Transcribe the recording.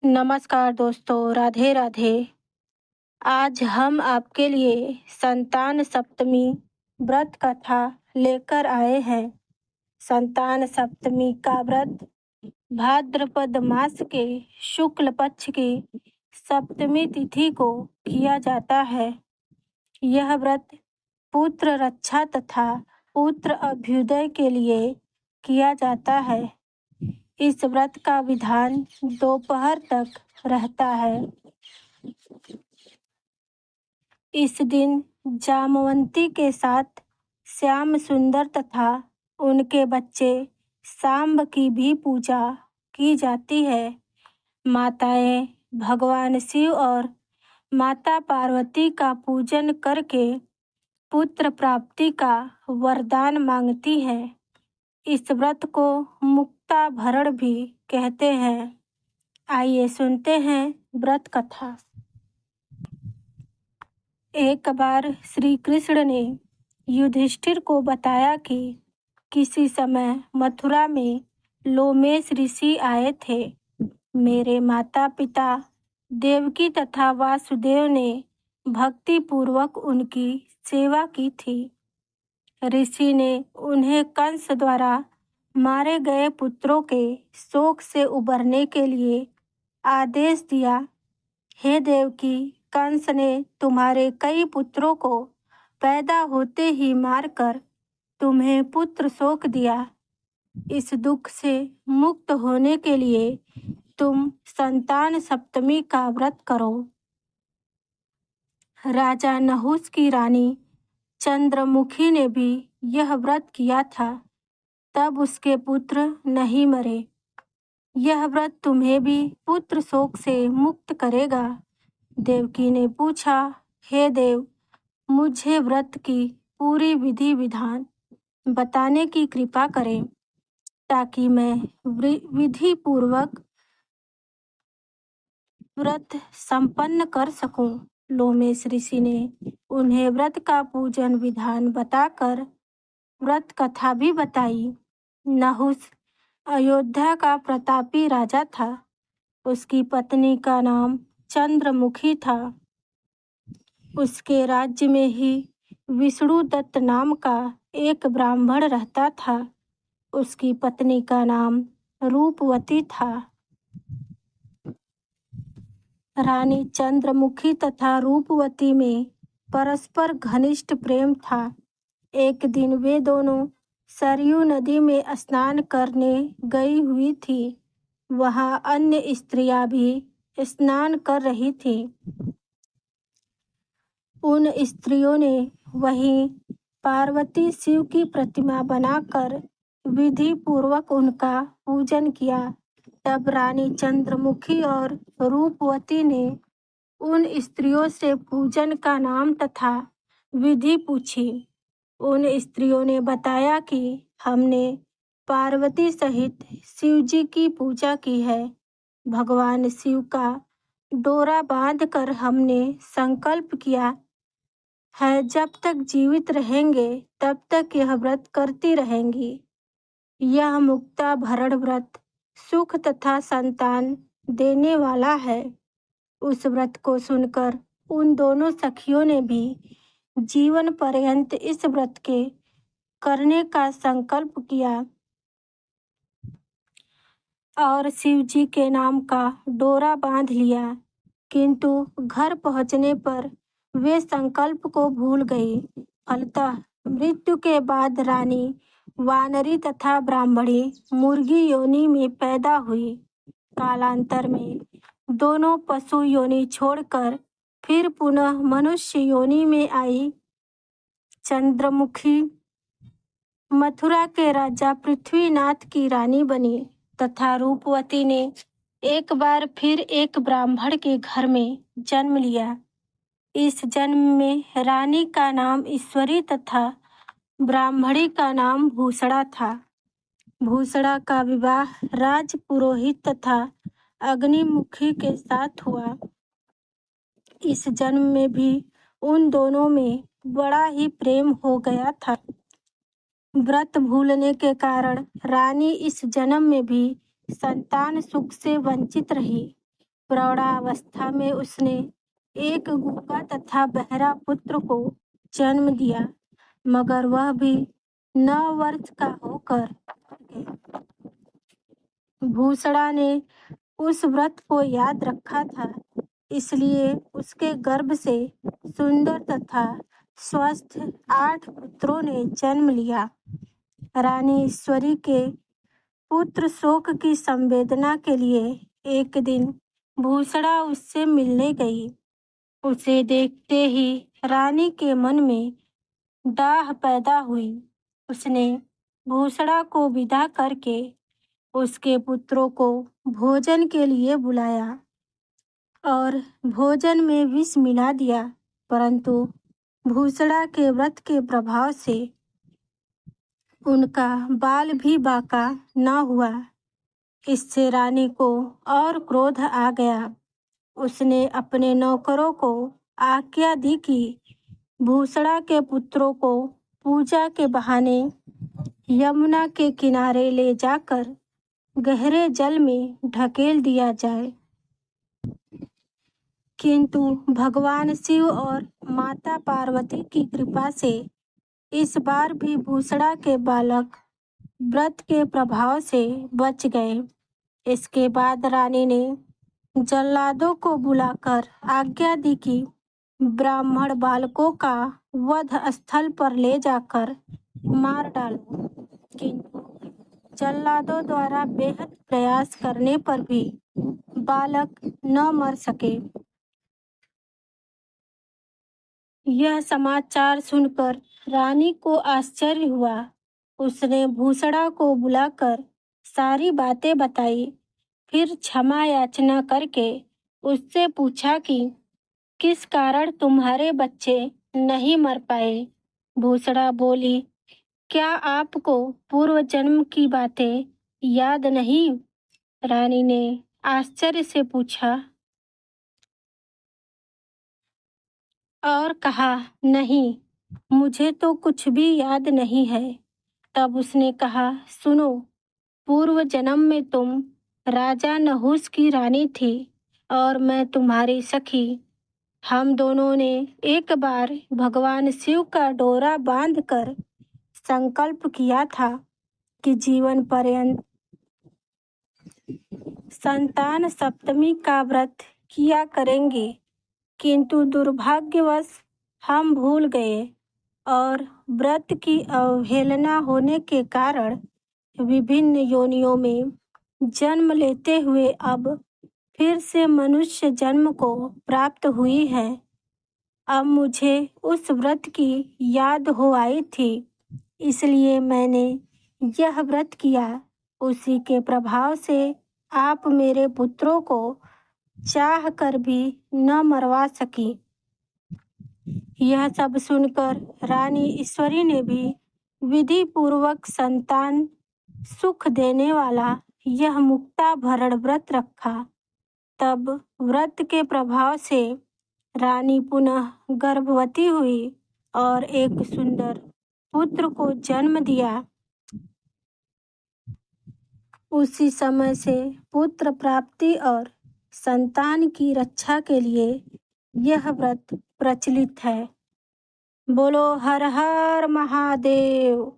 नमस्कार दोस्तों, राधे राधे। आज हम आपके लिए संतान सप्तमी व्रत कथा लेकर आए हैं। संतान सप्तमी का व्रत भाद्रपद मास के शुक्ल पक्ष की सप्तमी तिथि को किया जाता है। यह व्रत पुत्र रक्षा तथा पुत्र अभ्युदय के लिए किया जाता है। इस व्रत का विधान दोपहर तक रहता है। इस दिन जामवंती के साथ श्याम सुंदर तथा उनके बच्चे सांब की भी पूजा की जाती है। माताएं भगवान शिव और माता पार्वती का पूजन करके पुत्र प्राप्ति का वरदान मांगती हैं। इस व्रत को मुक्ता भरण भी कहते हैं। आइए सुनते हैं व्रत कथा। एक बार श्री कृष्ण ने युधिष्ठिर को बताया कि किसी समय मथुरा में लोमेश ऋषि आए थे। मेरे माता पिता देवकी तथा वासुदेव ने भक्ति पूर्वक उनकी सेवा की थी। ऋषि ने उन्हें कंस द्वारा मारे गए पुत्रों के शोक से उबरने के लिए आदेश दिया। हे देवकी, कंस ने तुम्हारे कई पुत्रों को पैदा होते ही मारकर तुम्हें पुत्र शोक दिया। इस दुख से मुक्त होने के लिए तुम संतान सप्तमी का व्रत करो। राजा नहुस की रानी चंद्रमुखी ने भी यह व्रत किया था, तब उसके पुत्र नहीं मरे। यह व्रत तुम्हें भी पुत्र शोक से मुक्त करेगा। देवकी ने पूछा, हे देव, मुझे व्रत की पूरी विधि विधान बताने की कृपा करें ताकि मैं विधि पूर्वक व्रत संपन्न कर सकूं। लोमेश ऋषि ने उन्हें व्रत का पूजन विधान बताकर व्रत कथा भी बताई। नहुस अयोध्या का प्रतापी राजा था। उसकी पत्नी का नाम चंद्रमुखी था। उसके राज्य में ही विष्णुदत्त नाम का एक ब्राह्मण रहता था। उसकी पत्नी का नाम रूपवती था। रानी चंद्रमुखी तथा रूपवती में परस्पर घनिष्ठ प्रेम था। एक दिन वे दोनों सरयू नदी में स्नान करने गई हुई थी। वहां अन्य स्त्रियां भी स्नान कर रही थीं। उन स्त्रियों ने वहीं पार्वती शिव की प्रतिमा बनाकर विधि पूर्वक उनका पूजन किया। तब रानी चंद्रमुखी और रूपवती ने उन स्त्रियों से पूजन का नाम तथा विधि पूछी। उन स्त्रियों ने बताया कि हमने पार्वती सहित शिव जी की पूजा की है। भगवान शिव का डोरा बांधकर हमने संकल्प किया है, जब तक जीवित रहेंगे तब तक यह व्रत करती रहेंगी। यह मुक्ता भरण व्रत सुख तथा संतान देने वाला है। उस व्रत को सुनकर उन दोनों सखियों ने भी जीवन पर्यंत इस व्रत के करने का संकल्प किया और शिव जी के नाम का डोरा बांध लिया। किंतु घर पहुंचने पर वे संकल्प को भूल गई। फलतः मृत्यु के बाद रानी वानरी तथा ब्राह्मणी मुर्गी योनि में पैदा हुई। कालांतर में दोनों पशु योनि छोड़कर फिर पुनः मनुष्य योनि में आई। चंद्रमुखी मथुरा के राजा पृथ्वीनाथ की रानी बनी तथा रूपवती ने एक बार फिर एक ब्राह्मण के घर में जन्म लिया। इस जन्म में रानी का नाम ईश्वरी तथा ब्राह्मणी का नाम भूषणा था। भूषणा का विवाह राज पुरोहित तथा अग्निमुखी के साथ हुआ। इस जन्म में भी उन दोनों में बड़ा ही प्रेम हो गया था। व्रत भूलने के कारण रानी इस जन्म में भी संतान सुख से वंचित रही। प्रौढ़ावस्था में उसने एक गूंगा तथा बहरा पुत्र को जन्म दिया, मगर वह भी 9 वर्ष का होकर मर गया। भूषणा ने उस व्रत को याद रखा था, इसलिए उसके गर्भ से सुंदर तथा स्वस्थ 8 पुत्रों ने जन्म लिया। रानी ईश्वरी के पुत्र शोक की संवेदना के लिए एक दिन भूषणा उससे मिलने गई। उसे देखते ही रानी के मन में डाह पैदा हुई। उसने भूषणा को विदा करके उसके पुत्रों को भोजन के लिए बुलाया और भोजन में विष मिला दिया, परंतु भूषणा के व्रत के प्रभाव से उनका बाल भी बाका न हुआ। इससे रानी को और क्रोध आ गया। उसने अपने नौकरों को आज्ञा दी कि भूषणा के पुत्रों को पूजा के बहाने यमुना के किनारे ले जाकर गहरे जल में ढकेल दिया जाए। किंतु भगवान शिव और माता पार्वती की कृपा से इस बार भी भूषणा के बालक व्रत के प्रभाव से बच गए। इसके बाद रानी ने जल्लादों को बुलाकर आज्ञा दी कि ब्राह्मण बालकों का वध स्थल पर ले जाकर मार डालो, किंतु जल्लादों द्वारा बेहद प्रयास करने पर भी बालक न मर सके। यह समाचार सुनकर रानी को आश्चर्य हुआ। उसने भूषणा को बुलाकर सारी बातें बताई, फिर क्षमा याचना करके उससे पूछा कि किस कारण तुम्हारे बच्चे नहीं मर पाए। भूषणा बोली, क्या आपको पूर्व जन्म की बातें याद नहीं? रानी ने आश्चर्य से पूछा और कहा, नहीं, मुझे तो कुछ भी याद नहीं है। तब उसने कहा, सुनो, पूर्व जन्म में तुम राजा नहुस की रानी थी और मैं तुम्हारी सखी। हम दोनों ने एक बार भगवान शिव का डोरा बांधकर संकल्प किया था कि जीवन पर्यंत संतान सप्तमी का व्रत किया करेंगे, किंतु दुर्भाग्यवश हम भूल गए और व्रत की अवहेलना होने के कारण विभिन्न योनियों में जन्म लेते हुए अब फिर से मनुष्य जन्म को प्राप्त हुई है। अब मुझे उस व्रत की याद हो आई थी, इसलिए मैंने यह व्रत किया। उसी के प्रभाव से आप मेरे पुत्रों को चाह कर भी न मरवा सकी। यह सब सुनकर रानी ईश्वरी ने भी विधि पूर्वक संतान सुख देने वाला यह मुक्ता भरण व्रत रखा। तब व्रत के प्रभाव से रानी पुनः गर्भवती हुई और एक सुंदर पुत्र को जन्म दिया। उसी समय से पुत्र प्राप्ति और संतान की रक्षा के लिए यह व्रत प्रचलित है। बोलो हर हर महादेव।